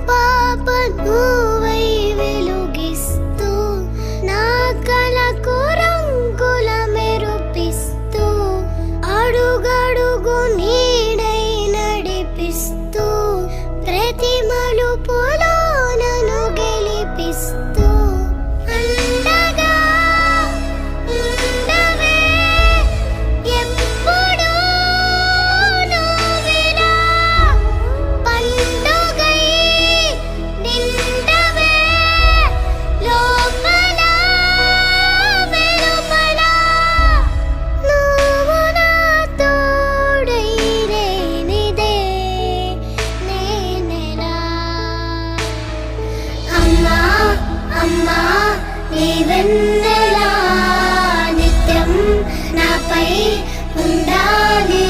పాప నువ్వై వెలుగిస్తూ నా కలకు రంగుల మెరుపిస్తూ అడుగడుగు నీడై నడిపిస్తూ ప్రతి మలుపులో నన్ను గెలిపిస్తూ అండగా ఉండవే ఎప్పుడూ నువ్విలా పండుగై నిండవే లోపల వెలుపల నువ్వు నా తోడై లేనిదే నేనెలా అమ్మా అమ్మా నీ వెన్నెలా నిత్యం నాపై ఉండాలి